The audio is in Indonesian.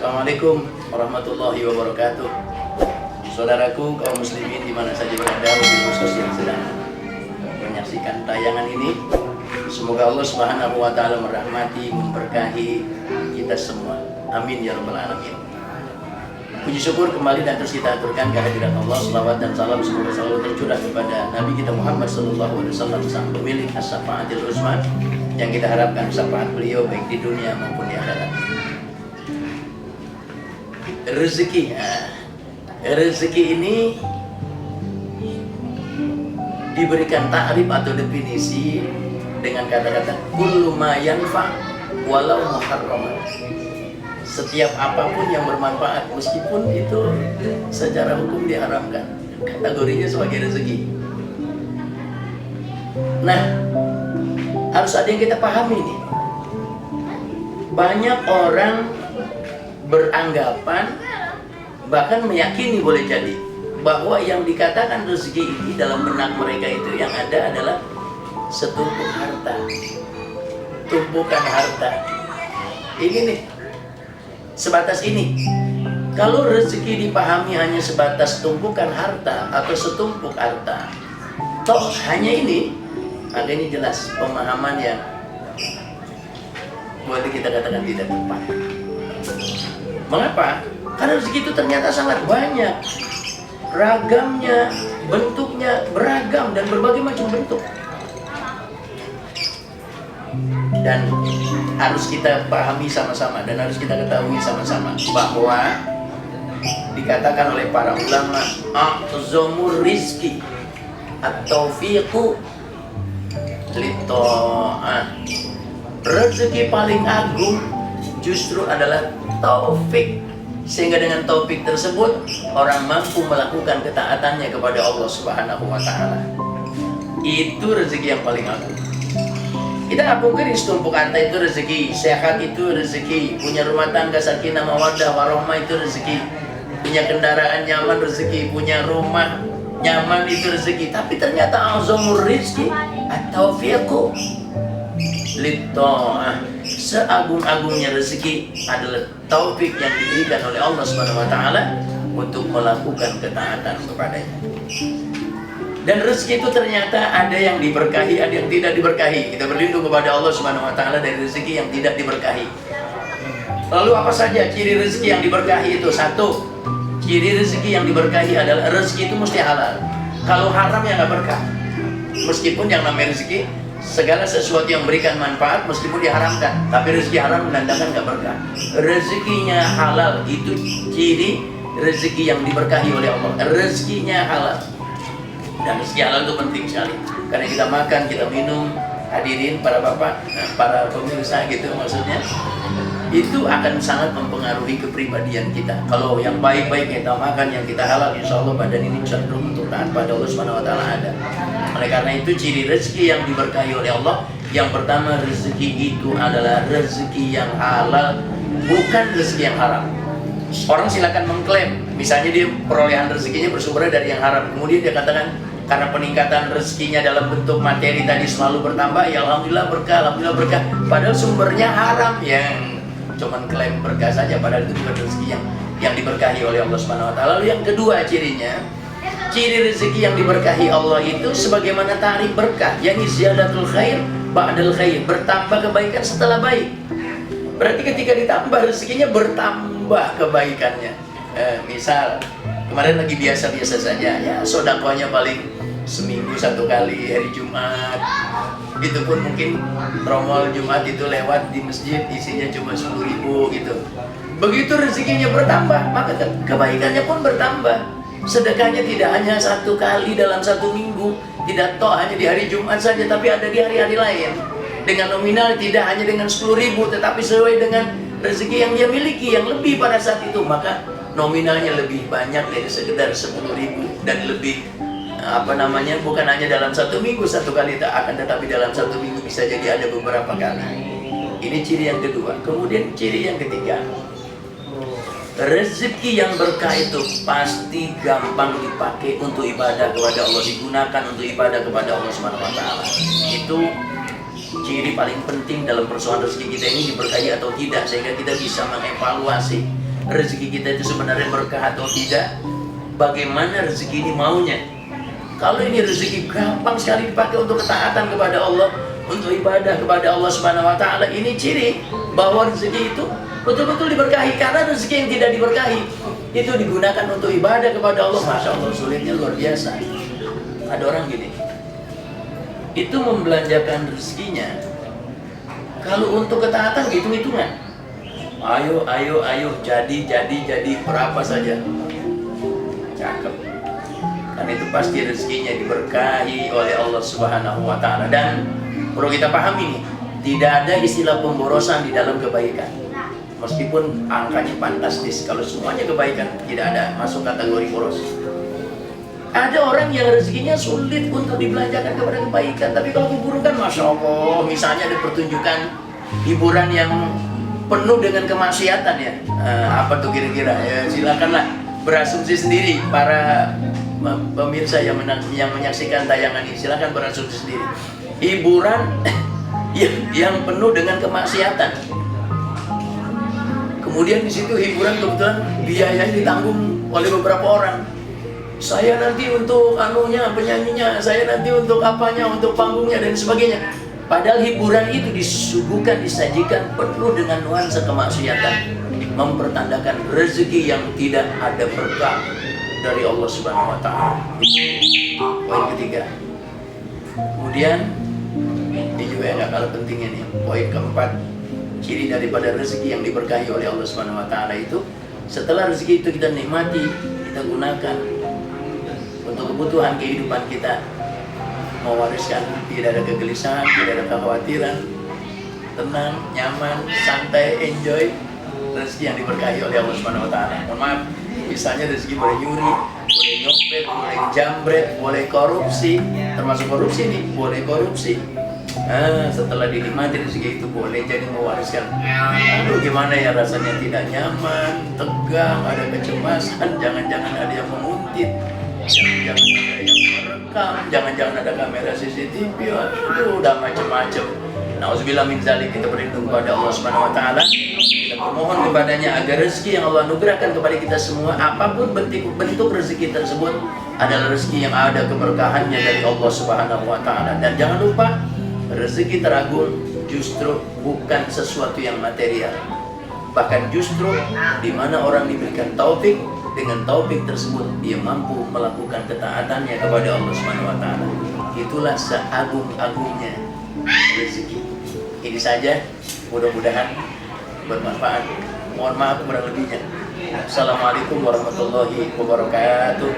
Assalamualaikum warahmatullahi wabarakatuh. Saudaraku kaum muslimin di mana saja berada, wabil khusus yang sedang menyaksikan tayangan ini, semoga Allah Subhanahu wa taala merahmati, memberkahi kita semua. Amin ya rabbal alamin. Puji syukur kembali dan terus kita aturkan kehadiran Allah. Selawat dan salam semoga selalu tercurah kepada Nabi kita Muhammad sallallahu alaihi wasallam, sang pemilik as-syafaatil uzma, yang kita harapkan syafaat beliau baik di dunia maupun di akhirat. Rezeki ini diberikan ta'rif atau definisi dengan kata-kata kullu ma yanfa walau muharraman. Setiap apapun yang bermanfaat meskipun itu secara hukum diharamkan, kategorinya sebagai rezeki. Nah, harus ada yang kita pahami nih. Banyak orang beranggapan, bahkan meyakini boleh jadi, bahwa yang dikatakan rezeki ini dalam benak mereka itu yang ada adalah setumpuk harta, tumpukan harta. Ini nih, sebatas ini. Kalau rezeki dipahami hanya sebatas tumpukan harta atau setumpuk harta, toh hanya ini, maka ini jelas pemahaman yang boleh kita katakan tidak tepat. Mengapa? Karena rezeki itu ternyata sangat banyak, ragamnya, bentuknya beragam dan berbagai macam bentuk. Dan harus kita pahami sama-sama dan harus kita ketahui sama-sama bahwa dikatakan oleh para ulama, a'zamur rizki at-taufiqu lit-ta'ah. Rezeki paling agung justru adalah taufik, sehingga dengan taufik tersebut orang mampu melakukan ketaatannya kepada Allah Subhanahu wa taala. Itu rezeki yang paling agung. Kita nggak pungkiri setumpuk harta itu rezeki, sehat itu rezeki, punya rumah tangga sakinah mawaddah warahmah itu rezeki, punya kendaraan nyaman rezeki, punya rumah nyaman itu rezeki. Tapi ternyata azamur rizki at-taufiqu lit-ta'ah. Seagung-agungnya rezeki adalah taufik yang diberikan oleh Allah Subhanahu wa taala untuk melakukan ketaatan kepadanya. Dan rezeki itu ternyata ada yang diberkahi, ada yang tidak diberkahi. Kita berlindung kepada Allah Subhanahu wa taala dari rezeki yang tidak diberkahi. Lalu apa saja ciri rezeki yang diberkahi itu? Satu, ciri rezeki yang diberkahi adalah rezeki itu mesti halal. Kalau haram ya nggak berkah. Meskipun yang namanya rezeki, segala sesuatu yang memberikan manfaat meskipun diharamkan, tapi rezeki haram menandakan gak berkah. Rezekinya halal itu ciri rezeki yang diberkahi oleh Allah. Rezekinya halal. Dan rezeki halal itu penting sekali, karena kita makan, kita minum, hadirin para bapak, para pemirsa gitu maksudnya, itu akan sangat mempengaruhi kepribadian kita. Kalau yang baik-baik kita makan, yang kita halal, insya Allah badan ini cenderung untuk taat pada Allah Subhanahu wa taala ada. Oleh karena itu ciri rezeki yang diberkahi oleh Allah, yang pertama rezeki itu adalah rezeki yang halal, bukan rezeki yang haram. Orang silakan mengklaim, misalnya dia perolehan rezekinya bersumber dari yang haram, kemudian dia katakan karena peningkatan rezekinya dalam bentuk materi tadi selalu bertambah, ya alhamdulillah berkah, alhamdulillah berkah. Padahal sumbernya haram, yang cuman klaim berkah saja, padahal itu bukan rezeki yang diberkahi oleh Allah Subhanahu wa taala. Lalu yang kedua cirinya, ciri rezeki yang diberkahi Allah itu sebagaimana ta'rif berkah, yakni ziyadatul khair ba'dal khair, bertambah kebaikan setelah baik. Berarti ketika ditambah rezekinya bertambah kebaikannya. Misal kemarin lagi biasa-biasa saja, ya sedekahnya paling seminggu satu kali hari Jumat. Itu pun mungkin tromol Jumat itu lewat di masjid isinya cuma 10.000 gitu. Begitu rezekinya bertambah, maka kebaikannya pun bertambah. Sedekahnya tidak hanya satu kali dalam satu minggu, tidak toh hanya di hari Jumat saja, tapi ada di hari-hari lain. Dengan nominal tidak hanya dengan 10.000, tetapi sesuai dengan rezeki yang dia miliki yang lebih pada saat itu, maka nominalnya lebih banyak dari sekedar 10.000 dan lebih bukan hanya dalam satu minggu satu kali, tak akan tetapi dalam satu minggu bisa jadi ada beberapa kali. Ini ciri yang kedua. Kemudian ciri yang ketiga, rezeki yang berkah itu pasti gampang dipakai untuk ibadah kepada Allah, digunakan untuk ibadah kepada Allah Subhanahu wa taala. Itu ciri paling penting dalam persoalan rezeki kita ini diberkahi atau tidak, sehingga kita bisa mengevaluasi rezeki kita itu sebenarnya berkah atau tidak, bagaimana rezeki ini maunya. Kalau ini rezeki gampang sekali dipakai untuk ketaatan kepada Allah, untuk ibadah kepada Allah Subhanahu wa taala, ini ciri bahwa rezeki itu betul-betul diberkahi. Karena rezeki yang tidak diberkahi itu digunakan untuk ibadah kepada Allah, Masya Allah, sulitnya luar biasa. Ada orang gini, itu membelanjakan rezekinya kalau untuk ketaatan hitung-hitungan. Ayo, jadi berapa saja. Cakep. Karena itu pasti rezekinya diberkahi oleh Allah Subhanahu wa taala. Dan perlu kita pahami nih, tidak ada istilah pemborosan di dalam kebaikan. Meskipun angkanya fantastis, kalau semuanya kebaikan, tidak ada masuk kategori boros. Ada orang yang rezekinya sulit untuk dibelanjakan kepada kebaikan, tapi kalau keburukan, Masya Allah, misalnya ada pertunjukan hiburan yang penuh dengan kemaksiatan ya, apa tuh kira-kira, ya silakanlah berasumsi sendiri para pemirsa yang menyaksikan tayangan ini, silakan berasumsi sendiri. Hiburan yang penuh dengan kemaksiatan, kemudian di situ hiburan kebetulan biayanya ditanggung oleh beberapa orang. Saya nanti untuk anunya, penyanyinya, saya nanti untuk apanya, untuk panggungnya dan sebagainya. Padahal hiburan itu disuguhkan, disajikan penuh dengan nuansa kemaksiatan, mempertandakan rezeki yang tidak ada berkah dari Allah Subhanahu wa taala. Itu poin ketiga. Kemudian ini juga yang gak kalah pentingnya nih, poin keempat, ciri daripada rezeki yang diberkahi oleh Allah Subhanahu wa taala itu, setelah rezeki itu kita nikmati, kita gunakan untuk kebutuhan kehidupan kita, mewariskan, tidak ada kegelisahan, tidak ada kekhawatiran, tenang, nyaman, santai, enjoy rezeki yang diberkahi oleh Allah Subhanahu wa taala. Mohon maaf, misalnya rezeki boleh nyuri, boleh nyopet, boleh jambret, boleh korupsi, termasuk korupsi nih, boleh korupsi. Setelah dinikmati rezeki itu boleh jadi mewariskan. Aduh, gimana ya rasanya, tidak nyaman, tegang, ada kecemasan, jangan-jangan ada yang menguntit, jangan-jangan ada yang merekam, jangan-jangan ada kamera CCTV, aduh, udah macam-macam. Nauzubillah min dzalik, kita berlindung kepada Allah Subhanahu wa taala. Kita memohon kepadanya agar rezeki yang Allah anugerahkan kepada kita semua, apapun bentuk rezeki tersebut, adalah rezeki yang ada keberkahannya dari Allah Subhanahu wa taala. Dan jangan lupa, rezeki teragung justru bukan sesuatu yang material. Bahkan justru di mana orang diberikan taufik, dengan taufik tersebut dia mampu melakukan ketaatannya kepada Allah Subhanahu wa taala. Itulah seagung-agungnya rezeki. Ini saja, mudah-mudahan bermanfaat. Mohon maaf kurang lebihnya. Assalamualaikum warahmatullahi wabarakatuh.